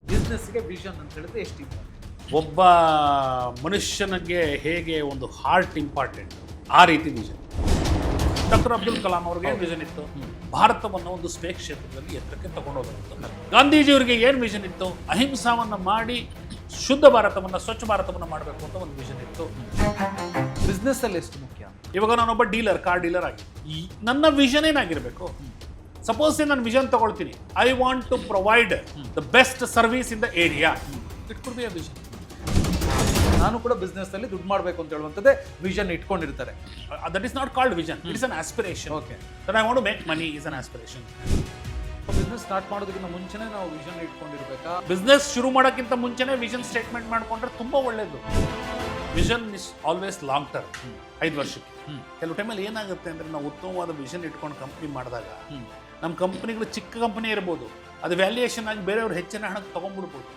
ಬಿಸ್ನೆಸ್ಗೆ vision ಅಂತ ಹೇಳಿದ್ರೆ ಎಷ್ಟು ಇಂಪಾರ್ಟೆಂಟ್? ಒಬ್ಬ ಮನುಷ್ಯನಿಗೆ ಹೇಗೆ ಒಂದು ಹಾರ್ಟ್ ಇಂಪಾರ್ಟೆಂಟ್, ಆ ರೀತಿ ವಿಷನ್. ಡಾಕ್ಟರ್ ಅಬ್ದುಲ್ ಕಲಾಂ ಅವ್ರಿಗೆ ಏನು ವಿಷನ್ ಇತ್ತು? ಭಾರತವನ್ನು ಒಂದು ಸ್ಪೇಸ್ ಕ್ಷೇತ್ರದಲ್ಲಿ ಎತ್ತರಕ್ಕೆ ತಗೊಂಡೋಗಿತ್ತು. ಗಾಂಧೀಜಿಯವರಿಗೆ ಏನು ವಿಷನ್ ಇತ್ತು? ಅಹಿಂಸಾವನ್ನು ಮಾಡಿ ಶುದ್ಧ ಭಾರತವನ್ನು, ಸ್ವಚ್ಛ ಭಾರತವನ್ನು ಮಾಡಬೇಕು ಅಂತ ಒಂದು ವಿಷನ್ ಇತ್ತು. ಬಿಸ್ನೆಸ್ ಅಲ್ಲಿ ಎಷ್ಟು ಮುಖ್ಯ? ಇವಾಗ ನಾನೊಬ್ಬ ಡೀಲರ್, ಕಾರ್ ಡೀಲರ್ ಆಗಿ ನನ್ನ ವಿಷನ್ ಏನಾಗಿರಬೇಕು? ಸಪೋಸ್ ನಾನು ವಿಷನ್ ತಗೊಳ್ತೀನಿ, I want to provide the best service in the area. It could be a vision. ನಾನು ಕೂಡ ಬಿಸ್ನೆಸ್ ಅಲ್ಲಿ ದುಡ್ಡು ಮಾಡಬೇಕು ಅಂತ ಹೇಳುವಂಥದ್ದೇ ವಿಷನ್ ಇಟ್ಕೊಂಡಿರ್ತಾರೆ. That is not called vision, it is an aspiration. Okay, that I want to make money is an aspiration. Business start ಮಾಡೋದಕ್ಕಿಂತ ಮುಂಚೆನೇ ನಾವು ವಿಷನ್ ಇಟ್ಕೊಂಡಿರ್ಬೇಕಾ? ಬಿಸ್ನೆಸ್ ಶುರು ಮಾಡೋಕ್ಕಿಂತ ಮುಂಚೆನೇ ವಿಷನ್ ಸ್ಟೇಟ್ಮೆಂಟ್ ಮಾಡ್ಕೊಂಡ್ರೆ ತುಂಬಾ ಒಳ್ಳೇದು. Vision is always long term, 5 ವರ್ಷಕ್ಕೆ. ಕೆಲವು ಟೈಮಲ್ಲಿ ಏನಾಗುತ್ತೆ ಅಂದರೆ, ನಾವು ಉತ್ತಮವಾದ ವಿಷನ್ ಇಟ್ಕೊಂಡು ಕಂಪ್ನಿ ಮಾಡಿದಾಗ ನಮ್ಮ ಕಂಪ್ನಿಗಳು ಚಿಕ್ಕ ಕಂಪನಿ ಇರ್ಬೋದು, ಅದು ವ್ಯಾಲ್ಯೂಯೇಷನ್ ಆಗಿ ಬೇರೆಯವ್ರು ಹೆಚ್ಚಿನ ಹಣಕ್ಕೆ ತೊಗೊಂಡ್ಬಿಡ್ಬೋದು.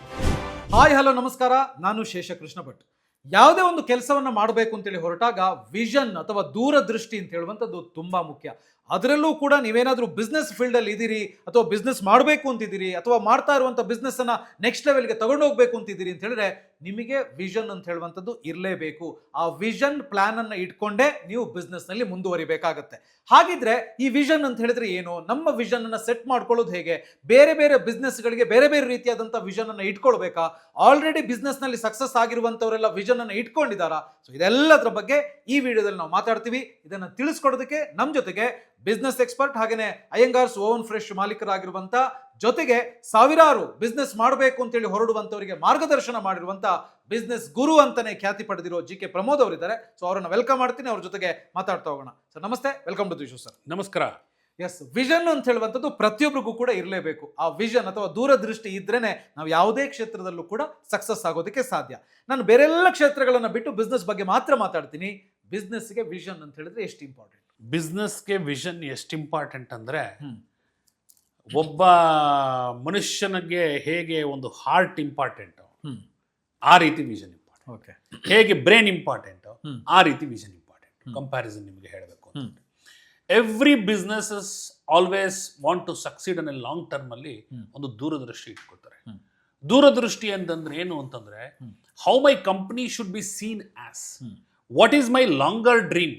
ಹಾಯ್ ಹಲೋ ನಮಸ್ಕಾರ, ನಾನು ಶೇಷಕೃಷ್ಣ ಭಟ್. ಯಾವುದೇ ಒಂದು ಕೆಲಸವನ್ನ ಮಾಡಬೇಕು ಅಂತೇಳಿ ಹೊರಟಾಗ ವಿಷನ್ ಅಥವಾ ದೂರದೃಷ್ಟಿ ಅಂತ ಹೇಳುವಂಥದ್ದು ತುಂಬಾ ಮುಖ್ಯ. ಅದರಲ್ಲೂ ಕೂಡ ನೀವೇನಾದರೂ ಬಿಸ್ನೆಸ್ ಫೀಲ್ಡಲ್ಲಿ ಇದ್ದೀರಿ, ಅಥವಾ ಬಿಸ್ನೆಸ್ ಮಾಡಬೇಕು ಅಂತಿದ್ದೀರಿ, ಅಥವಾ ಮಾಡ್ತಾ ಇರುವಂಥ ಬಿಸ್ನೆಸ್ಸನ್ನು ನೆಕ್ಸ್ಟ್ ಲೆವೆಲ್ಗೆ ತಗೊಂಡು ಹೋಗ್ಬೇಕು ಅಂತಿದ್ದೀರಿ ಅಂತ ಹೇಳಿದ್ರೆ ನಿಮಗೆ ವಿಷನ್ ಅಂತ ಹೇಳುವಂಥದ್ದು ಇರಲೇಬೇಕು. ಆ ವಿಷನ್ ಪ್ಲಾನ್ ಅನ್ನು ಇಟ್ಕೊಂಡೇ ನೀವು ಬಿಸ್ನೆಸ್ನಲ್ಲಿ ಮುಂದುವರಿಬೇಕಾಗತ್ತೆ. ಹಾಗಿದ್ರೆ ಈ ವಿಷನ್ ಅಂತ ಹೇಳಿದ್ರೆ ಏನು? ನಮ್ಮ ವಿಷನ್ ಅನ್ನು ಸೆಟ್ ಮಾಡ್ಕೊಳ್ಳೋದು ಹೇಗೆ? ಬೇರೆ ಬೇರೆ ಬಿಸ್ನೆಸ್ಗಳಿಗೆ ಬೇರೆ ಬೇರೆ ರೀತಿಯಾದಂಥ ವಿಷನ್ ಅನ್ನು ಇಟ್ಕೊಳ್ಬೇಕಾ? ಆಲ್ರೆಡಿ ಬಿಸ್ನೆಸ್ನಲ್ಲಿ ಸಕ್ಸಸ್ ಆಗಿರುವಂಥವರೆಲ್ಲ ವಿಷನ್ ಅನ್ನು ಇಟ್ಕೊಂಡಿದ್ದಾರಾ? ಸೊ ಇದೆಲ್ಲದರ ಬಗ್ಗೆ ಈ ವಿಡಿಯೋದಲ್ಲಿ ನಾವು ಮಾತಾಡ್ತೀವಿ. ಇದನ್ನು ತಿಳಿಸ್ಕೊಡೋದಕ್ಕೆ ನಮ್ಮ ಜೊತೆಗೆ ಬಿಸ್ನೆಸ್ ಎಕ್ಸ್ಪರ್ಟ್ ಹಾಗೇನೆ ಅಯ್ಯಂಗಾರ್ಸ್ ಓವನ್ ಫ್ರೆಶ್ ಮಾಲೀಕರಾಗಿರುವಂತ, ಜೊತೆಗೆ ಸಾವಿರಾರು ಬಿಸ್ನೆಸ್ ಮಾಡಬೇಕು ಅಂತೇಳಿ ಹೊರಡುವಂತವರಿಗೆ ಮಾರ್ಗದರ್ಶನ ಮಾಡಿರುವಂತ ಬಿಸ್ನೆಸ್ ಗುರು ಅಂತಾನೆ ಖ್ಯಾತಿ ಪಡೆದಿರೋ ಜಿ ಕೆ ಪ್ರಮೋದ್ ಅವರಿದ್ದಾರೆ. ಸೊ ಅವರನ್ನ ವೆಲ್ಕಮ್ ಮಾಡ್ತೀನಿ, ಅವ್ರ ಜೊತೆಗೆ ಮಾತಾಡ್ತಾ ಹೋಗೋಣ. ಸರ್ ನಮಸ್ತೆ, welcome to the show. Sir ನಮಸ್ಕಾರ. ಎಸ್, ವಿಷನ್ ಅಂತ ಹೇಳುವಂಥದ್ದು ಪ್ರತಿಯೊಬ್ಬರಿಗೂ ಕೂಡ ಇರಲೇಬೇಕು. ಆ ವಿಷನ್ ಅಥವಾ ದೂರದೃಷ್ಟಿ ಇದ್ರೇನೆ ನಾವು ಯಾವುದೇ ಕ್ಷೇತ್ರದಲ್ಲೂ ಕೂಡ ಸಕ್ಸಸ್ ಆಗೋದಕ್ಕೆ ಸಾಧ್ಯ. ನಾನು ಬೇರೆಲ್ಲ ಕ್ಷೇತ್ರಗಳನ್ನ ಬಿಟ್ಟು ಬಿಸ್ನೆಸ್ ಬಗ್ಗೆ ಮಾತ್ರ ಮಾತಾಡ್ತೀನಿ. ಬಿಸ್ನೆಸ್ಗೆ ವಿಷನ್ ಅಂತ ಹೇಳಿದ್ರೆ ಎಷ್ಟು ಇಂಪಾರ್ಟೆಂಟ್? ಬಿಸ್ನೆಸ್ಗೆ ವಿಷನ್ ಎಷ್ಟು ಇಂಪಾರ್ಟೆಂಟ್ ಅಂದರೆ, ಒಬ್ಬ ಮನುಷ್ಯನಿಗೆ ಹೇಗೆ ಒಂದು ಹಾರ್ಟ್ ಇಂಪಾರ್ಟೆಂಟ್, ಆ ರೀತಿ ವಿಷನ್ ಇಂಪಾರ್ಟೆಂಟ್. ಓಕೆ, ಹೇಗೆ ಬ್ರೈನ್ ಇಂಪಾರ್ಟೆಂಟ್, ಆ ರೀತಿ ವಿಷನ್ ಇಂಪಾರ್ಟೆಂಟ್. ಕಂಪ್ಯಾರಿಸನ್ ನಿಮಗೆ ಹೇಳಬೇಕು ಅಂತ, every businesses always want to succeed on a long term ಅಲ್ಲಿ ಒಂದು ದೂರದೃಷ್ಟಿ ಇಟ್ಕೊಳ್ತಾರೆ. ದೂರದೃಷ್ಟಿ ಅಂತಂದ್ರೆ ಏನು ಅಂತಂದ್ರೆ, how my company should be seen as, what is my longer dream.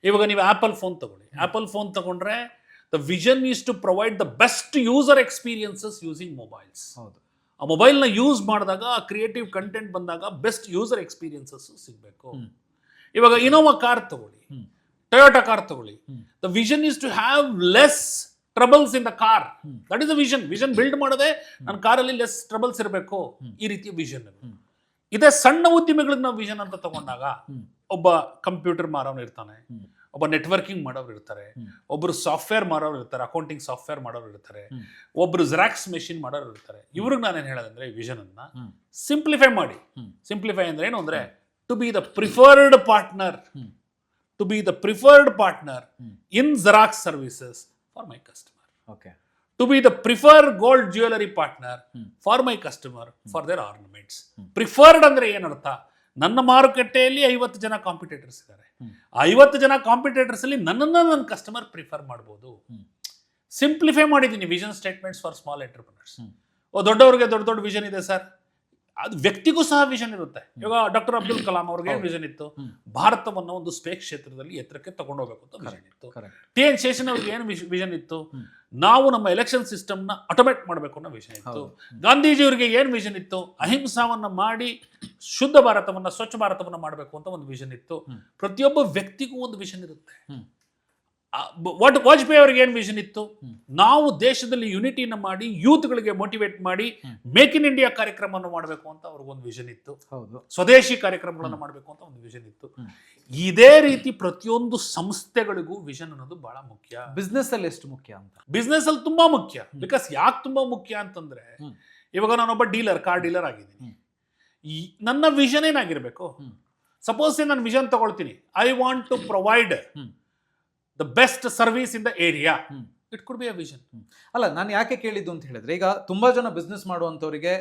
ಇವಾಗ ನೀವು ಆಪಲ್ ಫೋನ್ ತಗೊಳ್ಳಿ. ಆಪಲ್ ಫೋನ್ ತಗೊಂಡ್ರೆ the vision is to provide the best user experiences using mobiles. ಹೌದು, ಆ ಮೊಬೈಲ್ನ ಯೂಸ್ ಮಾಡಿದಾಗ, ಕ್ರಿಯೇಟಿವ್ ಕಂಟೆಂಟ್ ಬಂದಾಗ ಬೆಸ್ಟ್ ಯೂಸರ್ ಎಕ್ಸ್ಪೀರಿಯನ್ಸಸ್ ಸಿಗಬೇಕು. ಇವಾಗ ಇನೋವಾ ಕಾರ್ ತಗೊಳ್ಳಿ, ಟೊಯೋಟಾ ಕಾರ್ ತಗೊಳ್ಳಿ. The vision is to have less troubles in the car. That is the vision. Vision build ಮಾಡದೆ ನನ್ನ ಕಾರಲ್ಲಿ ಲೆಸ್ ಟ್ರಬಲ್ಸ್ ಇರಬೇಕು, ಈ ರೀತಿಯ ವಿಷನ್. ಇದೇ ಸಣ್ಣ ಉದ್ಯಮಿಗಳಿಗೆ ನಾವು ವಿಷನ್ ಅಂತ ತಗೊಂಡಾಗ, ಒಬ್ಬ ಕಂಪ್ಯೂಟರ್ ಮಾರೋನು ಇರ್ತಾನೆ, ಒಬ್ಬ ನೆಟ್ವರ್ಕಿಂಗ್ ಮಾಡೋರು ಇರ್ತಾರೆ, ಒಬ್ಬರು ಸಾಫ್ಟ್ವೇರ್ ಮಾಡೋರು ಇರ್ತಾರೆ, ಅಕೌಂಟಿಂಗ್ ಸಾಫ್ಟ್ವೇರ್ ಮಾಡೋರು ಇರ್ತಾರೆ, ಒಬ್ರು ಜೆರಾಕ್ಸ್ ಮೆಷಿನ್ ಮಾಡೋರು ಇರ್ತಾರೆ. ಇವ್ರಿಗೆ ನಾನೇನು ಹೇಳೋದಂದ್ರೆ, ವಿಷನ್ ಅನ್ನ ಸಿಂಪ್ಲಿಫೈ ಮಾಡಿ. ಸಿಂಪ್ಲಿಫೈ ಅಂದ್ರೆ ಏನು ಅಂದ್ರೆ, to be the preferred partner, to be the preferred partner in Xerox services for my customer. Okay, to be the preferred gold jewellery partner for my customer for their ornaments. Preferred ಅಂದ್ರೆ ಏನರ್ಥ? ನನ್ನ ಮಾರುಕಟ್ಟೆಯಲ್ಲಿ 50 ಜನ competitors ಇದ್ದಾರೆ. 50 ಜನ competitors ಅಲ್ಲಿ ನನ್ನನ್ನು ನನ್ನ ಕಸ್ಟಮರ್ ಪ್ರಿಫರ್ ಮಾಡ್ಬೋದು. ಸಿಂಪ್ಲಿಫೈ ಮಾಡಿದ್ದೀನಿ vision statements for small entrepreneurs. ದೊಡ್ಡವರಿಗೆ ದೊಡ್ಡ ದೊಡ್ಡ ವಿಷನ್ ಇದೆ ಸರ್, ಅದು ವ್ಯಕ್ತಿಗೂ ಸಹ ವಿಷನ್ ಇರುತ್ತೆ. ಇವಾಗ ಡಾಕ್ಟರ್ ಅಬ್ದುಲ್ ಕಲಾಂ ಅವ್ರಿಗೆ ಏನು ವಿಷನ್ ಇತ್ತು? ಭಾರತವನ್ನು ಒಂದು ಸ್ಪೇಸ್ ಕ್ಷೇತ್ರದಲ್ಲಿ ಎತ್ತರಕ್ಕೆ ತಗೊಂಡೋಗ್ಬೇಕು ಅಂತ ವಿಷನ್ ಇತ್ತು. ಟಿ ಎನ್ ಶೇಷನ್ ಅವ್ರಿಗೆ ಏನು ವಿಷನ್ ಇತ್ತು? ನಾವು ನಮ್ಮ ಎಲೆಕ್ಷನ್ ಸಿಸ್ಟಮ್ನ ಆಟೋಮೇಟ್ ಮಾಡಬೇಕು ಅನ್ನೋ ವಿಷನ್ ಇತ್ತು. ಗಾಂಧೀಜಿಯವರಿಗೆ ಏನು ವಿಷನ್ ಇತ್ತು? ಅಹಿಂಸಾವನ್ನು ಮಾಡಿ ಶುದ್ಧ ಭಾರತವನ್ನು, ಸ್ವಚ್ಛ ಭಾರತವನ್ನು ಮಾಡಬೇಕು ಅಂತ ಒಂದು ವಿಷನ್ ಇತ್ತು. ಪ್ರತಿಯೊಬ್ಬ ವ್ಯಕ್ತಿಗೂ ಒಂದು ವಿಷನ್ ಇರುತ್ತೆ. ವಾಜಪೇಯಿ ಅವ್ರಿಗೆ ಏನು ವಿಷನ್ ಇತ್ತು? ನಾವು ದೇಶದಲ್ಲಿ ಯುನಿಟಿನ ಮಾಡಿ ಯೂತ್ಗಳಿಗೆ ಮೋಟಿವೇಟ್ ಮಾಡಿ ಮೇಕ್ ಇನ್ ಇಂಡಿಯಾ ಕಾರ್ಯಕ್ರಮವನ್ನು ಮಾಡಬೇಕು ಅಂತ ಅವ್ರಿಗೊಂದು ವಿಷನ್ ಇತ್ತು. ಸ್ವದೇಶಿ ಕಾರ್ಯಕ್ರಮಗಳನ್ನು ಮಾಡಬೇಕು ಅಂತ ಒಂದು ವಿಷನ್ ಇತ್ತು. ಇದೇ ರೀತಿ ಪ್ರತಿಯೊಂದು ಸಂಸ್ಥೆಗಳಿಗೂ ವಿಷನ್ ಅನ್ನೋದು ಬಹಳ ಮುಖ್ಯ. ಬಿಸ್ನೆಸ್ ಅಲ್ಲಿ ಎಷ್ಟು ಮುಖ್ಯ ಅಂತ? ಬಿಸ್ನೆಸ್ ಅಲ್ಲಿ ತುಂಬಾ ಮುಖ್ಯ. ಬಿಕಾಸ್ ಯಾಕೆ ತುಂಬಾ ಮುಖ್ಯ ಅಂತಂದ್ರೆ, ಇವಾಗ ನಾನೊಬ್ಬ ಡೀಲರ್, ಕಾರ್ ಡೀಲರ್ ಆಗಿದ್ದೀನಿ. ನನ್ನ ವಿಷನ್ ಏನಾಗಿರ್ಬೇಕು? ಸಪೋಸ್ ನಾನು ವಿಷನ್ ತಗೊಳ್ತೀನಿ, I want to provide the best service in the area. It could be a vision. ಅಲ್ಲ, ನಾನು ಯಾಕೆ ಕೇಳಿದ್ದು ಅಂತ ಹೇಳಿದ್ರೆ, ಈಗ ತುಂಬಾ ಜನ ಬಿಸ್ನೆಸ್ ಮಾಡುವಂಥವರಿಗೆ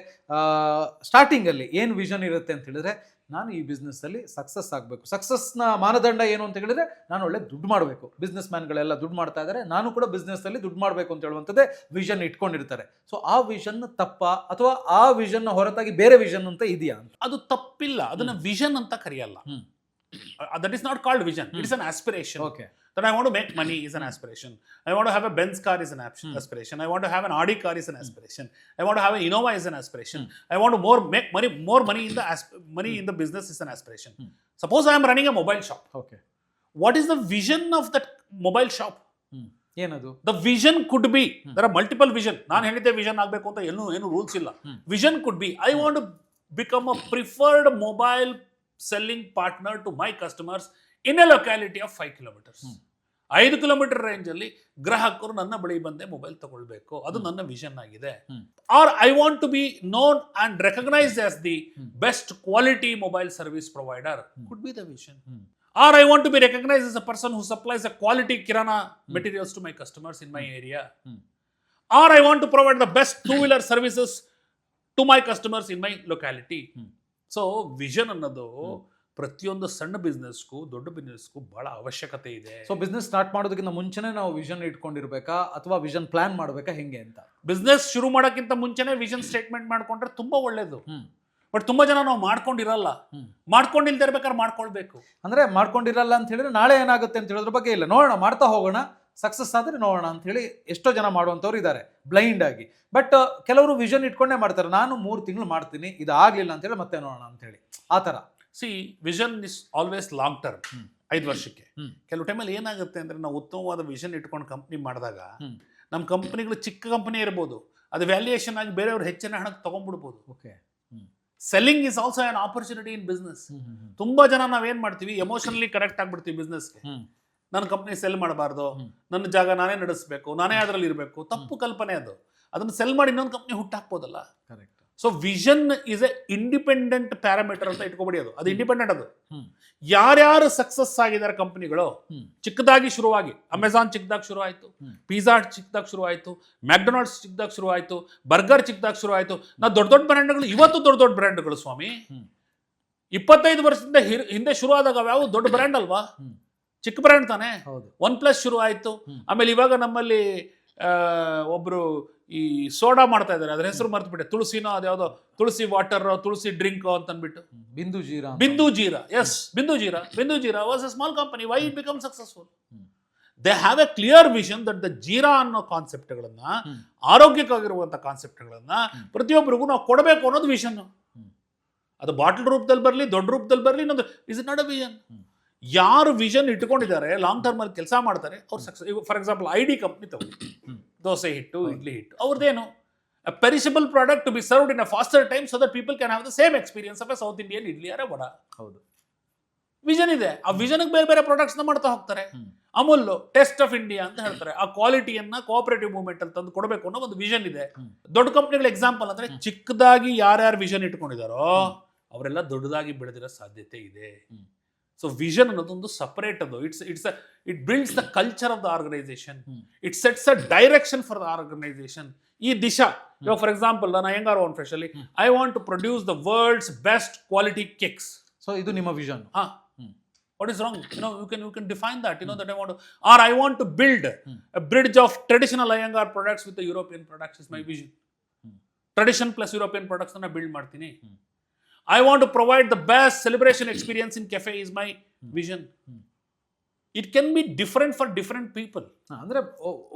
ಸ್ಟಾರ್ಟಿಂಗ್ ಅಲ್ಲಿ ಏನು ವಿಷನ್ ಇರುತ್ತೆ ಅಂತ ಹೇಳಿದ್ರೆ, ನಾನು ಈ ಬಿಸ್ನೆಸ್ ಅಲ್ಲಿ ಸಕ್ಸಸ್ ಆಗಬೇಕು. ಸಕ್ಸಸ್ನ ಮಾನದಂಡ ಏನು ಅಂತ ಹೇಳಿದ್ರೆ ನಾನು ಒಳ್ಳೆ ದುಡ್ಡು ಮಾಡಬೇಕು. ಬಿಸ್ನೆಸ್ ಮ್ಯಾನ್ಗಳೆಲ್ಲ ದುಡ್ಡು ಮಾಡ್ತಾ ಇದ್ದಾರೆ, ನಾನು ಕೂಡ ಬಿಸ್ನೆಸ್ ಅಲ್ಲಿ ದುಡ್ಡು ಮಾಡಬೇಕು ಅಂತ ಹೇಳುವಂಥದ್ದೇ ವಿಷನ್ ಇಟ್ಕೊಂಡಿರ್ತಾರೆ. ಸೊ ಆ ವಿಷನ್ ತಪ್ಪ ಅಥವಾ ಆ ವಿಷನ್ ಹೊರತಾಗಿ ಬೇರೆ ವಿಷನ್ ಅಂತ ಇದೆಯಾ ಅಂತ? ಅದು ತಪ್ಪಿಲ್ಲ, ಅದನ್ನ ವಿಷನ್ ಅಂತ ಕರೆಯಲ್ಲ. That is not called vision, it is an aspiration. Okay, that I want to make money is an aspiration. I want to have a Benz car is an aspiration. I want to have an Audi car is an aspiration. I want to have an Innova is an aspiration. I want to make more money in the money in the business is an aspiration. Suppose I am running a mobile shop. Okay, What is the vision of that mobile shop? ಏನದು? The vision could be, there are multiple vision. ನಾನು ಹೇಳಿದ್ದೆ vision ಆಗಬೇಕು ಅಂತ ಏನು rules ಇಲ್ಲ. Vision could be, I want to become a preferred mobile selling partner to my customers in a locality of 5 kilometers. 5 kilometre range ಅಲ್ಲಿ ಗ್ರಾಹಕರು ನನ್ನ ಬಳಿ ಬಂದೆ ಮೊಬೈಲ್ ತಗೊಳ್ಬೇಕು, ಅದು ನನ್ನ ವಿಷನ್ ಆಗಿದೆ. Or I want to be known and recognised as the best quality mobile service provider, could be the vision. Or I want to be recognized as a person who supplies a quality kirana materials to my customers in my area. Or I want to provide the best two-wheeler services to my customers in my locality. So vision ಅನ್ನೋದು ಪ್ರತಿಯೊಂದು ಸಣ್ಣ ಬಿಸ್ನೆಸ್ಗೂ ದೊಡ್ಡ ಬಿಸ್ನೆಸ್ಗೂ ಬಹಳ ಅವಶ್ಯಕತೆ ಇದೆ. So business start ಮಾಡೋದಕ್ಕಿಂತ ಮುಂಚೆನೇ ನಾವು ವಿಷನ್ ಇಟ್ಕೊಂಡಿರ್ಬೇಕಾ ಅಥವಾ ವಿಷನ್ ಪ್ಲಾನ್ ಮಾಡಬೇಕಾ, ಹೆಂಗೆ ಅಂತ? ಬಿಸ್ನೆಸ್ ಶುರು ಮಾಡೋಕ್ಕಿಂತ ಮುಂಚೆನೆ ವಿಷನ್ ಸ್ಟೇಟ್ಮೆಂಟ್ ಮಾಡ್ಕೊಂಡ್ರೆ ತುಂಬಾ ಒಳ್ಳೇದು. ಬಟ್ ತುಂಬಾ ಜನ ನಾವು ಮಾಡ್ಕೊಂಡಿರಲ್ಲ, ಮಾಡ್ಕೊಂಡಿಲ್ದೇ ಇರ್ಬೇಕಾದ್ರೆ ಮಾಡ್ಕೊಳ್ಬೇಕು. ಅಂದ್ರೆ ಮಾಡ್ಕೊಂಡಿರಲ್ಲ ಅಂತ ಹೇಳಿದ್ರೆ ನಾಳೆ ಏನಾಗುತ್ತೆ ಅಂತ ಹೇಳೋದ್ರ ಬಗ್ಗೆ ಇಲ್ಲ, ನೋಡೋಣ ಮಾಡ್ತಾ ಹೋಗೋಣ, ಸಕ್ಸಸ್ ಆದ್ರೆ ನೋಡೋಣ ಅಂತ ಹೇಳಿ ಎಷ್ಟೋ ಜನ ಮಾಡುವಂಥವ್ರು ಇದ್ದಾರೆ ಬ್ಲೈಂಡ್ ಆಗಿ. ಬಟ್ ಕೆಲವರು ವಿಷನ್ ಇಟ್ಕೊಂಡೇ ಮಾಡ್ತಾರೆ, ನಾನು 3 ತಿಂಗಳು ಮಾಡ್ತೀನಿ, ಇದು ಆಗ್ಲಿಲ್ಲ ಅಂತ ಹೇಳಿ ಮತ್ತೆ ನೋಡೋಣ ಅಂತ ಹೇಳಿ ಆ ತರ. C vision is always long term, 5 ವರ್ಷಕ್ಕೆ. ಕೆಲವು ಟೈಮಲ್ಲಿ ಏನಾಗುತ್ತೆ ಅಂದ್ರೆ ನಾವು ಉತ್ತಮವಾದ ವಿಷನ್ ಇಟ್ಕೊಂಡು ಕಂಪ್ನಿ ಮಾಡಿದಾಗ ನಮ್ಮ ಕಂಪ್ನಿಗಳು ಚಿಕ್ಕ ಕಂಪನಿ ಇರ್ಬೋದು, ಅದು ವ್ಯಾಲ್ಯೂಯೇಷನ್ ಆಗಿ ಬೇರೆಯವ್ರು ಹೆಚ್ಚಿನ ಹಣಕ್ಕೆ ತಗೊಂಡ್ಬಿಡ್ಬೋದು. Okay, selling is also an opportunity in business. ತುಂಬಾ ಜನ ನಾವೇನ್ ಮಾಡ್ತೀವಿ, ಎಮೋಷನಲಿ ಕರೆಕ್ಟ್ ಆಗ್ಬಿಡ್ತೀವಿ ಬಿಸ್ನೆಸ್ಗೆ. ನನ್ನ ಕಂಪ್ನಿ ಸೆಲ್ ಮಾಡಬಾರ್ದು, ನನ್ನ ಜಾಗ ನಾನೇ ನಡೆಸಬೇಕು, ನಾನೇ ಅದರಲ್ಲಿ ಇರಬೇಕು, ತಪ್ಪು ಕಲ್ಪನೆ ಅದು. ಅದನ್ನ ಸೆಲ್ ಮಾಡಿ ಇನ್ನೊಂದು ಕಂಪ್ನಿ ಹುಟ್ಟಾಕ್ಬೋದಲ್ಲ. Correct. So vision is a independent parameter ಅಂತ ಇಟ್ಕೊಬಿಡಿ, ಅದು ಇಂಡಿಪೆಂಡೆಂಟ್. ಅದು ಯಾರ್ಯಾರು ಸಕ್ಸಸ್ ಆಗಿದ್ದಾರೆ ಕಂಪನಿಗಳು, ಚಿಕ್ಕದಾಗಿ ಶುರುವಾಗಿ, ಅಮೆಝಾನ್ ಚಿಕ್ಕದಾಗಿ ಶುರು ಆಯ್ತು, ಪಿಜ್ಜಾ ಹಟ್ ಚಿಕ್ಕದಾಗಿ ಶುರು ಆಯ್ತು, ಮ್ಯಾಕ್ಡೊನಾಲ್ಡ್ಸ್ ಚಿಕ್ಕದಾಗಿ ಶುರು ಆಯ್ತು, ಬರ್ಗರ್ ಚಿಕ್ಕದಾಗಿ ಶುರು ಆಯ್ತು. ನಾವು ದೊಡ್ಡ ದೊಡ್ಡ ಬ್ರ್ಯಾಂಡ್ಗಳು ಇವತ್ತು ದೊಡ್ಡ ಬ್ರ್ಯಾಂಡ್ಗಳು ಸ್ವಾಮಿ. 25 ವರ್ಷದಿಂದ ಹಿಂದೆ ಶುರು ಆದಾಗ ಯಾವ ದೊಡ್ಡ ಬ್ರ್ಯಾಂಡ್ ಅಲ್ವಾ, ಚಿಕ್ಕ ಬ್ರ್ಯಾಂಡ್ ತಾನೆ. OnePlus ಶುರು ಆಯ್ತು, ಆಮೇಲೆ ಇವಾಗ ನಮ್ಮಲ್ಲಿ ಒಬ್ರು ಈ ಸೋಡಾ ಮಾಡ್ತಾ ಇದ್ದಾರೆ, ಅದ್ರ ಹೆಸರು ಮರ್ತ್ಬಿಟ್ಟೆ, ತುಳಸಿನೋ ಅದ್ಯಾವುದೋ, ತುಳಸಿ ವಾಟರ್, ತುಳಸಿ ಡ್ರಿಂಕ್ ಅಂತ ಅಂದ್ಬಿಟ್ಟು, ಬಿಂದು ಜೀರಾ. ಎಸ್, ಬಿಂದು jeera was A small company. Why it become successful? They have A clear vision that the jeera ಅನ್ನೋ ಕಾನ್ಸೆಪ್ಟ್ಗಳನ್ನ, ಆರೋಗ್ಯಕ್ಕಾಗಿರುವಂಥ ಕಾನ್ಸೆಪ್ಟ್ಗಳನ್ನ ಪ್ರತಿಯೊಬ್ಬರಿಗೂ ನಾವು ಕೊಡಬೇಕು ಅನ್ನೋದು ವಿಷನ್. ಅದು ಬಾಟಲ್ ರೂಪದಲ್ಲಿ ಬರಲಿ, ದೊಡ್ಡ ರೂಪದಲ್ಲಿ ಬರಲಿ, ಇನ್ನೊಂದು ಇಸ್ ನಾಟ್ ಅ ವಿಷನ್. ಯಾರು ವಿಷನ್ ಇಟ್ಕೊಂಡಿದ್ದಾರೆ, ಲಾಂಗ್ ಟರ್ಮ್ ಅಲ್ಲಿ ಕೆಲಸ ಮಾಡ್ತಾರೆ, ಅವ್ರು success. For example ID company ತಗೊಳ್ಳಿ, ದೋಸೆ ಹಿಟ್ಟು, ಇಡ್ಲಿ ಹಿಟ್ಟು, ಅವ್ರದ್ದೇನು a perishable product to be served in a faster time so that people can have the same experience of a South Indian idli or a vada. ಹೌದು, vision ಇದೆ. ಆ ವಿಷನ್ಗೆ ಬೇರೆ ಬೇರೆ ಪ್ರಾಡಕ್ಟ್ಸ್ನ ಮಾಡ್ತಾ ಹೋಗ್ತಾರೆ. ಅಮೂಲ್ ಟೆಸ್ಟ್ ಆಫ್ ಇಂಡಿಯಾ ಅಂತ ಹೇಳ್ತಾರೆ, ಆ ಕ್ವಾಲಿಟಿಯನ್ನ ಕೋಆಪರೇಟಿವ್ ಮೂವ್ಮೆಂಟ್ ಅಂತ ತಂದು ಕೊಡಬೇಕು ಅನ್ನೋ ಒಂದು ವಿಷನ್ ಇದೆ. ದೊಡ್ಡ ಕಂಪ್ನಿಗಳ ಎಕ್ಸಾಂಪಲ್ ಅಂದ್ರೆ ಚಿಕ್ಕದಾಗಿ ಯಾರ್ಯಾರು ವಿಷನ್ ಇಟ್ಕೊಂಡಿದಾರೋ ಅವರೆಲ್ಲ ದೊಡ್ಡದಾಗಿ ಬೆಳೆದಿರೋ ಸಾಧ್ಯತೆ ಇದೆ. ಸೊ ವಿಷನ್ ಅನ್ನೋದೊಂದು ಸಪರೇಟ್ ಅದು. It builds the culture of the organisation, it sets a direction for the organisation. ಈ ದಿಶಾ, ಇವಾಗ ಫಾರ್ ಎಕ್ಸಾಂಪಲ್ ನಾನು ಹೆಂಗಾರು ಒಂದು freshly I want to produce the world's best quality cakes. So ಇದು ನಿಮ್ಮ vision. What is wrong? You can define that. That I want to, or I want to build a bridge of traditional Iyengar products with the European products is my vision. Tradition plus European products na build ಮಾಡ್ತೀನಿ. I want to provide the best celebration experience in cafe is my vision. It can be different for different people. ಅಂದ್ರೆ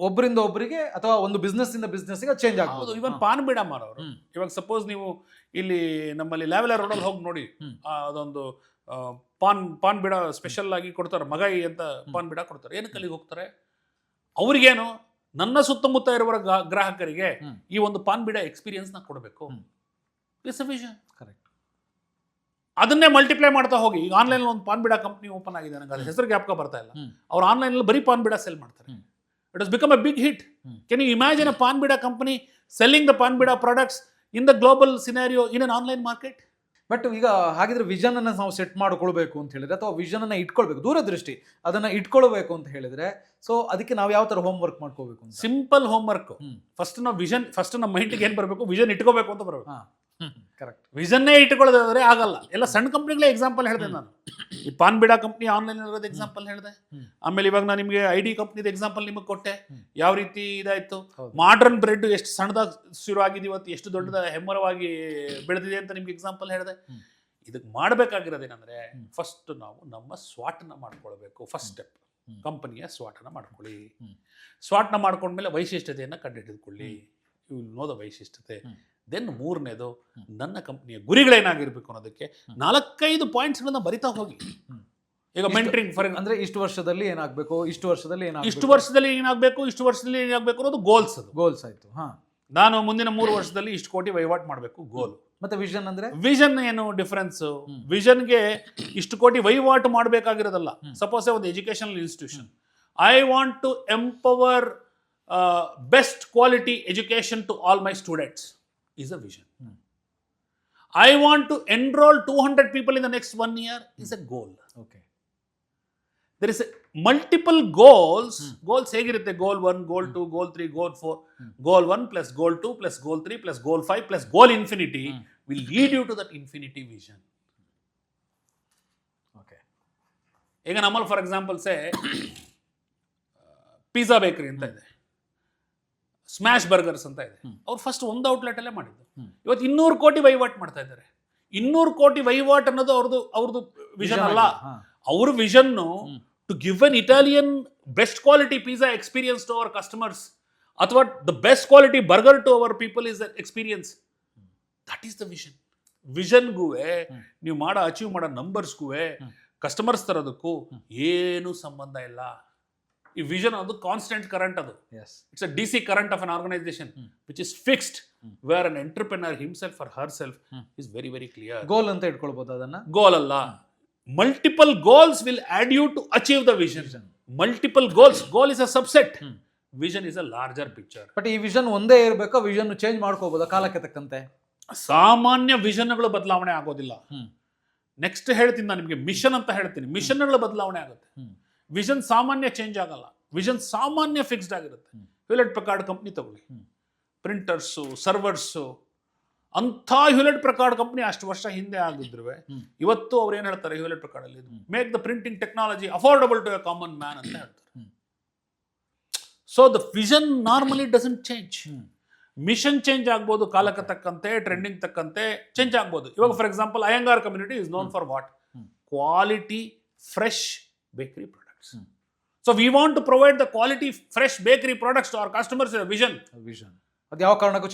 ಒಬ್ಬರಿಂದ ಒಬ್ಬರಿಗೆ ಅಥವಾ ಒಂದು business ಇಂದ business ಗೆ change ಆಗ್ಬೋದು. ಇವನ್ PAN ಬೀಡ ಮಾರೋರು, ಇವಾಗ ಸಪೋಸ್ ನೀವು ಇಲ್ಲಿ ನಮ್ಮಲ್ಲಿ ಲ್ಯಾವೆಲರ್ ರೋಡಲ್ಲಿ ಹೋಗಿ ನೋಡಿ, ಅದೊಂದು ಪಾನ್ ಬೀಡ ಸ್ಪೆಷಲ್ ಆಗಿ ಕೊಡ್ತಾರೆ, ಮಗೈ ಅಂತ ಪಾನ್ ಬೀಡ ಕೊಡ್ತಾರೆ. ಏನಕ್ಕೆ ಅಲ್ಲಿಗೆ ಹೋಗ್ತಾರೆ? ಅವ್ರಿಗೇನು, ನನ್ನ ಸುತ್ತಮುತ್ತ ಇರುವ ಗ್ರಾಹಕರಿಗೆ ಈ ಒಂದು ಪಾನ್ ಬೀಡ ಎಕ್ಸ್ಪೀರಿಯನ್ಸ್ ನ ಕೊಡಬೇಕು. It's a vision. ಕರೆಕ್ಟ್. ಅದನ್ನೇ ಮಲ್ಟಿಪ್ಲೈ ಮಾಡ್ತಾ ಹೋಗಿ. ಈಗ ಆನ್ಲೈನ್ ಒಂದು ಪಾನ್ ಬೀಡ ಕಂಪ್ನಿ ಓಪನ್ ಆಗಿದೆ, ನನಗೆ ಅದು ಹೆಸರು ಜ್ಞಾಪಕ ಬರ್ತಾ ಇಲ್ಲ. ಅವ್ರು ಆನ್ಲೈನ್ ಬರೀ ಪಾನ್ ಬೀಡ ಸೆಲ್ ಮಾಡ್ತಾರೆ. It has become a big hit. Can you imagine a paan beeda company selling the paan beeda products in the global scenario in an online market? But ಈಗ ಹಾಗಿದ್ರೆ ವಿಷನ್ ಅನ್ನ ನಾವು ಸೆಟ್ ಮಾಡ್ಕೊಳ್ಬೇಕು ಅಂತ ಹೇಳಿದ್ರೆ, ಅಥವಾ ವಿಷನ್ ಅನ್ನ ಇಟ್ಕೊಳ್ಬೇಕು, ದೂರದೃಷ್ಟಿ ಅದನ್ನ ಇಟ್ಕೊಳ್ಬೇಕು ಅಂತ ಹೇಳಿದ್ರೆ, ಸೊ ಅದಕ್ಕೆ ನಾವು ಯಾವ ತರ ಹೋಮ್ ವರ್ಕ್ ಮಾಡ್ಕೋಬೇಕು? Simple home work. ಫಸ್ಟ್ ನಾವು ವಿಷನ್, ಫಸ್ಟ್ ನಮ್ಮ ಮೈಂಡ್ಗೆ ಏನ್ ಬರಬೇಕು, ವಿಷನ್ ಇಟ್ಕೋಬೇಕು ಅಂತ ಬರಬೇಕು. ಕರೆಕ್ಟ್. ವಿಷನ್ನೇ ಇಟ್ಕೊಳ್ಳೋದಾದ್ರೆ ಆಗಲ್ಲ. ಎಲ್ಲ ಸಣ್ಣ ಕಂಪ್ನಿಗಳೇ ಎಕ್ಸಾಂಪಲ್ ಹೇಳಿದೆ ನಾನು. ಈ ಪಾನ್ ಬಿಡಾ ಕಂಪ್ನಿ ಆನ್ಲೈನ್ ಇರೋದು ಎಕ್ಸಾಂಪಲ್ ಹೇಳಿದೆ. ಆಮೇಲೆ ಇವಾಗ ನಾನು ನಿಮಗೆ ID ಕಂಪ್ನಿದ ಎಕ್ಸಾಂಪಲ್ ನಿಮಗೆ ಕೊಟ್ಟೆ, ಯಾವ ರೀತಿ ಇದಾಯ್ತು. ಮಾಡರ್ನ್ ಬ್ರೆಡ್ ಎಷ್ಟು ಸಣ್ಣದಾಗಿ ಶುರು ಆಗಿದೆ, ಇವತ್ತು ಎಷ್ಟು ದೊಡ್ಡದ ಹೆಮ್ಮರವಾಗಿ ಬೆಳೆದಿದೆ ಅಂತ ನಿಮ್ಗೆ ಎಕ್ಸಾಂಪಲ್ ಹೇಳಿದೆ. ಇದಕ್ಕೆ ಮಾಡಬೇಕಾಗಿರೋದೇನೆಂದ್ರೆ ಫಸ್ಟ್ ನಾವು ನಮ್ಮ ಸ್ವಾಟನ್ನ ಮಾಡ್ಕೊಳ್ಬೇಕು. ಫಸ್ಟ್ ಸ್ಟೆಪ್ ಕಂಪನಿಯ ಸ್ವಾಟನ್ನ ಮಾಡ್ಕೊಳ್ಳಿ. ಸ್ವಾಟ್ನ ಮಾಡ್ಕೊಂಡ್ಮೇಲೆ ವೈಶಿಷ್ಟ್ಯತೆಯನ್ನು ಕಂಡುಹಿಡಿದುಕೊಳ್ಳಿ. ಇವು ನೋದ ವೈಶಿಷ್ಟ್ಯತೆ. ದೆನ್ ಮೂರನೇದು ನನ್ನ ಕಂಪ್ನಿಯ ಗುರಿಗಳೇನಾಗಿರ್ಬೇಕು ಅನ್ನೋದಕ್ಕೆ 4-5 ಪಾಯಿಂಟ್ಸ್ಗಳನ್ನ ಬರಿತಾ ಹೋಗಿ. ಈಗ ಮೆಂಟರಿಂಗ್ ಫಾರ್ ಅಂದ್ರೆ ಇಷ್ಟು ವರ್ಷದಲ್ಲಿ ಏನಾಗಬೇಕು, ಇಷ್ಟು ವರ್ಷದಲ್ಲಿ ಏನಾಗಬೇಕು, ಇಷ್ಟು ವರ್ಷದಲ್ಲಿ ಏನಾಗಬೇಕು, ಇಷ್ಟು ವರ್ಷದಲ್ಲಿ ಏನಾಗಬೇಕು ಅನ್ನೋದು ಗೋಲ್ಸ್. ಅದು ಗೋಲ್ಸ್ ಆಯ್ತು. ನಾನು ಮುಂದಿನ 3 ವರ್ಷದಲ್ಲಿ ಇಷ್ಟು ಕೋಟಿ ವಹಿವಾಟು ಮಾಡಬೇಕು, ಗೋಲ್. ಮತ್ತೆ ವಿಷನ್ ಅಂದ್ರೆ ವಿಷನ್ ಏನು ಡಿಫರೆನ್ಸ್? ವಿಷನ್ಗೆ ಇಷ್ಟು ಕೋಟಿ ವಹಿವಾಟು ಮಾಡಬೇಕಾಗಿರೋದಲ್ಲ. ಸಪೋಸ್ ಒಂದು educational institution, I want to empower best quality education to all my students is a vision. I want to enroll 200 people in the next 1 year is a goal. Okay. There is a multiple goals. Goals ಹೇಗಿರುತ್ತೆ? goal 1, goal 2, goal 3, goal 4. Goal 1 plus goal 2 plus goal 3 plus goal 5 plus goal infinity will lead you to that infinity vision. Okay. ಈಗ ನಮ್ಮಲ್ಲಿ for example say pizza bakery ಅಂತ ಇದೆ, smash burgers ಅಂತ ಇದೆ. ಅವ್ರು first ಒಂದು outlet ಅಲ್ಲೇ ಮಾಡಿದ್ದು. ಇವತ್ತು 200 ಕೋಟಿ ವಹಿವಾಟು ಮಾಡ್ತಾ ಇದ್ದಾರೆ. 200 ಕೋಟಿ ವಹಿವಾಟು ಅನ್ನೋದು ಅವ್ರದ್ದು ವಿಷನ್ ಅಲ್ಲ. ಅವ್ರ vision to give an Italian best quality pizza experience to our customers, ಅಥವಾ the best quality burger to our people is experience. That is the vision. ವಿಷನ್ಗೂ ನೀವು ಅಚೀವ್ ಮಾಡೋ ನಂಬರ್ಸ್ಗೂ ಕಸ್ಟಮರ್ಸ್ ತರೋದಕ್ಕೂ ಏನು ಸಂಬಂಧ ಇಲ್ಲ. ಈ ವಿಷನ್ ಅದು ಕಾನ್ಸ್ಟೆಂಟ್ ಕರೆಂಟ್. ಅದು it's a DC current of an organisation which is fixed, where an entrepreneur himself or herself is very very clear. Goal ಅಂತ ಇಟ್ಕೊಳ್ಬಹುದು ಅದನ್ನ. ಗೋಲ್ ಅಲ್ಲ, multiple goals will add you to achieve the vision. Multiple goals. Goal is a subset, vision is a larger picture. But ಈ vision ಒಂದೇ ಇರಬೇಕಾ? Vision change ಮಾಡ್ಕೋಬಹುದಾ ಕಾಲಕ್ಕೆ ತಕ್ಕಂತೆ? ಸಾಮಾನ್ಯ ವಿಷನ್ಗಳು ಬದಲಾವಣೆ ಆಗೋದಿಲ್ಲ. ನೆಕ್ಸ್ಟ್ ಹೇಳ್ತೀನಿ ನಾನು ನಿಮಗೆ, ಮಿಷನ್ ಅಂತ ಹೇಳ್ತೀನಿ. ಮಿಷನ್ಗಳ ಬದಲಾವಣೆ ಆಗುತ್ತೆ. ವಿಷನ್ ಸಾಮಾನ್ಯ ಚೇಂಜ್ ಆಗಲ್ಲ. ವಿಷನ್ ಸಾಮಾನ್ಯ ಫಿಕ್ಸ್ಡ್ ಆಗಿರುತ್ತೆ. ಹ್ಯೂಲೆಟ್ ಪಕಾರ್ಡ್ ಕಂಪ್ನಿ ತಗೊಳ್ಳಿ, ಪ್ರಿಂಟರ್ಸು, ಸರ್ವರ್ಸು, ಅಂಥ ಹ್ಯೂಲೆಟ್ ಪಕಾರ್ಡ್ ಕಂಪ್ನಿ ಅಷ್ಟು ವರ್ಷ ಹಿಂದೆ ಆಗಿದ್ರು ಇವತ್ತು ಅವ್ರು ಏನು ಹೇಳ್ತಾರೆ ಹ್ಯೂಲೆಟ್ ಪಕಾರ್ಡ್ ಅಲ್ಲಿ, make the printing technology affordable to a common man ಅಂತ ಹೇಳ್ತಾರೆ. So the vision normally doesn't change. Mission change ಆಗ್ಬೋದು, ಕಾಲಕ್ಕೆ ತಕ್ಕಂತೆ, ಟ್ರೆಂಡಿಂಗ್ ತಕ್ಕಂತೆ ಚೇಂಜ್ ಆಗ್ಬೋದು. ಇವಾಗ for example Iyengar community is known for what? Quality fresh bakery products. So we want to provide the quality fresh bakery products to our customers. Vision. ಅದು ಯಾವ ಕಾರಣಕ್ಕೂ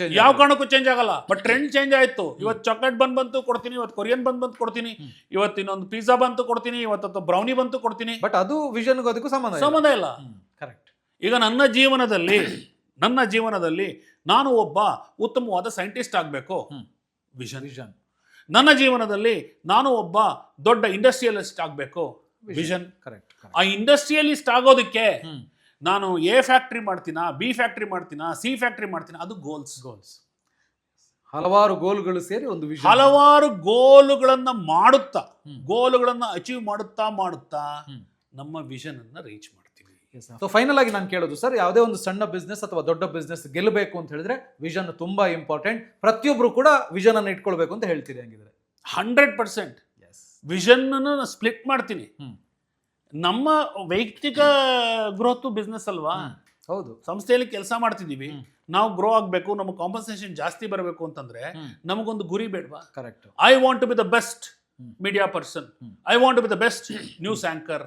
change ಆಗಲ್ಲ. ಬಟ್ ಟ್ರೆಂಡ್ ಚೇಂಜ್ ಆಯ್ತು. ಇವತ್ತು chocolate ಬಂತು ಕೊಡ್ತೀನಿ, ಇವತ್ತು ಕೊರಿಯನ್ ಬಂತು ಕೊಡ್ತೀನಿ, ಇವತ್ತು ಇನ್ನೊಂದು ಪಿಜ್ಜಾ ಬಂತು ಕೊಡ್ತೀನಿ, ಇವತ್ತು ಬ್ರೌನಿ ಬಂತು ಕೊಡ್ತೀನಿ. ಬಟ್ ಅದು ವಿಷನ್ಗೂ ಅದಕ್ಕೂ ಸಂಬಂಧ ಇಲ್ಲ. ಕರೆಕ್ಟ್. ಈಗ ನನ್ನ ಜೀವನದಲ್ಲಿ ನಾನು ಒಬ್ಬ ಉತ್ತಮವಾದ ಸೈಂಟಿಸ್ಟ್ ಆಗಬೇಕು, ವಿಷನ್. ನನ್ನ ಜೀವನದಲ್ಲಿ ನಾನು ಒಬ್ಬ ದೊಡ್ಡ ಇಂಡಸ್ಟ್ರಿಯಲಿಸ್ಟ್ ಆಗಬೇಕು, ವಿಷನ್. ಕರೆಕ್ಟ್. ಆ ಇಂಡಸ್ಟ್ರಿಯಲಿಸ್ಟ್ ಆಗೋದಕ್ಕೆ ನಾನು A ಫ್ಯಾಕ್ಟ್ರಿ ಮಾಡ್ತೀನಾ, B ಫ್ಯಾಕ್ಟ್ರಿ ಮಾಡ್ತೀನಾ, C ಫ್ಯಾಕ್ಟ್ರಿ ಮಾಡ್ತೀನಾ, ಅದು ಗೋಲ್ಸ್. ಹಲವಾರು ಗೋಲ್ಗಳು ಸೇರಿ ಒಂದು ವಿಷನ್. ಹಲವಾರು ಗೋಲುಗಳನ್ನ ಮಾಡುತ್ತಾ, ಗೋಲುಗಳನ್ನ ಅಚೀವ್ ಮಾಡುತ್ತಾ ನಮ್ಮ ವಿಷನ್ ಅನ್ನ ರೀಚ್ ಮಾಡ್ತೀವಿ. ಸೊ ಫೈನಲ್ ಆಗಿ ನಾನು ಕೇಳೋದು ಸರ್, ಯಾವುದೇ ಒಂದು ಸಣ್ಣ ಬಿಸ್ನೆಸ್ ಅಥವಾ ದೊಡ್ಡ ಬಿಸ್ನೆಸ್ ಗೆಲ್ಲಬೇಕು ಅಂತ ಹೇಳಿದ್ರೆ ವಿಷನ್ ತುಂಬಾ ಇಂಪಾರ್ಟೆಂಟ್. ಪ್ರತಿಯೊಬ್ರು ಕೂಡ ವಿಷನ್ ಅನ್ನು ಇಟ್ಕೊಳ್ಬೇಕು ಅಂತ ಹೇಳ್ತೀರಿ ಹಂಗಿದ್ರೆ? 100%. ವಿಷನ್ ಅನ್ನು ಸ್ಪ್ಲಿಟ್ ಮಾಡ್ತೀನಿ. ನಮ್ಮ ವೈಯಕ್ತಿಕ ಗ್ರೋತ್ ಬಿಸ್ನೆಸ್ ಅಲ್ವಾ? ಹೌದು. ಸಂಸ್ಥೆಯಲ್ಲಿ ಕೆಲಸ ಮಾಡ್ತಿದೀವಿ, ನಾವು ಗ್ರೋ ಆಗಬೇಕು, ನಮಗೆ ಕಾಂಪನ್ಸೇಷನ್ ಜಾಸ್ತಿ ಬರಬೇಕು ಅಂತಂದ್ರೆ ನಮಗೊಂದು ಗುರಿ ಬೇಡವಾ? Correct. I want to be the best media person, I want to be the best news anchor,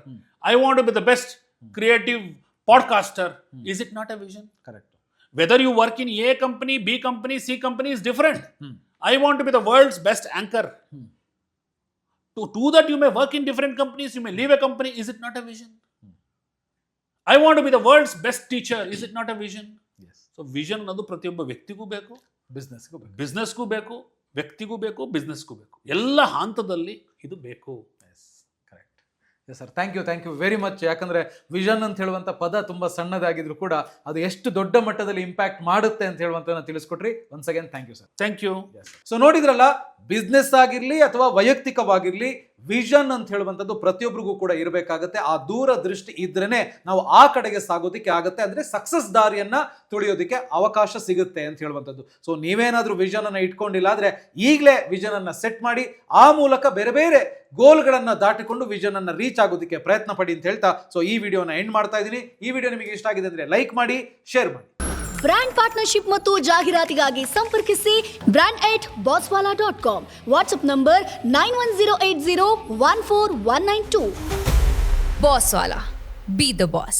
I want to be the best creative podcaster. Is it not a vision? Correct. Whether you work in A company, B company, C company is different. I want to be the world's best anchor. To do that you may work in different companies, you may leave a company. Is it not a vision? I want to be the world's best teacher. Is it not a vision? Yes. So vision ಅನ್ನೋದು ಪ್ರತಿಯೊಬ್ಬ ವ್ಯಕ್ತಿಗೂ ಬೇಕು, ಬಿಸ್ನೆಸ್ಗೂ ಬೇಕು, ವ್ಯಕ್ತಿಗೂ ಬೇಕು, ಬಿಸ್ನೆಸ್ಗೂ ಬೇಕು. ಎಲ್ಲ ಹಂತದಲ್ಲಿ ಇದು ಬೇಕು. Sir, thank you very much. ಯಾಕಂದ್ರೆ ವಿಷನ್ ಅಂತ ಹೇಳುವಂಥ ಪದ ತುಂಬ ಸಣ್ಣದಾಗಿದ್ರು ಕೂಡ ಅದು ಎಷ್ಟು ದೊಡ್ಡ ಮಟ್ಟದಲ್ಲಿ ಇಂಪ್ಯಾಕ್ಟ್ ಮಾಡುತ್ತೆ ಅಂತ ಹೇಳುವಂತ ತಿಳಿಸ್ಕೊಟ್ರಿ. Once again thank you sir. Thank you. So ನೋಡಿದ್ರಲ್ಲ, ಬಿಸ್ನೆಸ್ ಆಗಿರ್ಲಿ ಅಥವಾ ವೈಯಕ್ತಿಕವಾಗಿರ್ಲಿ ವಿಷನ್ ಅಂತ ಹೇಳುವಂಥದ್ದು ಪ್ರತಿಯೊಬ್ಬರಿಗೂ ಕೂಡ ಇರಬೇಕಾಗತ್ತೆ. ಆ ದೂರದೃಷ್ಟಿ ಇದ್ರೇನೆ ನಾವು ಆ ಕಡೆಗೆ ಸಾಗೋದಕ್ಕೆ ಆಗುತ್ತೆ, ಅಂದ್ರೆ ಸಕ್ಸಸ್ ದಾರಿಯನ್ನ ತುಳಿಯೋದಕ್ಕೆ ಅವಕಾಶ ಸಿಗುತ್ತೆ ಅಂತ ಹೇಳುವಂಥದ್ದು. ಸೊ ನೀವೇನಾದ್ರೂ ವಿಷನ್ ಅನ್ನ ಇಟ್ಕೊಂಡಿಲ್ಲ ಆದ್ರೆ ಈಗಲೇ ವಿಷನ್ ಅನ್ನ ಸೆಟ್ ಮಾಡಿ ಆ ಮೂಲಕ ಬೇರೆ ಬೇರೆ ಗೋಲ್ಗಳನ್ನ ದಾಟಿಕೊಂಡು ವಿಷನ್ ಅನ್ನ ರೀಚ್ ಆಗೋದಕ್ಕೆ ಪ್ರಯತ್ನ ಪಡಿ ಅಂತ ಹೇಳ್ತಾ ಸೊ ಈ ವಿಡಿಯೋನ ಎಂಡ್ ಮಾಡ್ತಾ ಇದ್ದೀನಿ. ಈ ವಿಡಿಯೋ ನಿಮಗೆ ಇಷ್ಟ ಆಗಿದೆ ಅಂದ್ರೆ ಲೈಕ್ ಮಾಡಿ, ಶೇರ್ ಮಾಡಿ. ಬ್ರ್ಯಾಂಡ್ ಪಾರ್ಟ್ನರ್ಶಿಪ್ ಮತ್ತು ಜಾಹೀರಾತಿಗಾಗಿ ಸಂಪರ್ಕಿಸಿ brand@bosswala.com. WhatsApp number 9108014192. Bosswala. Be the boss.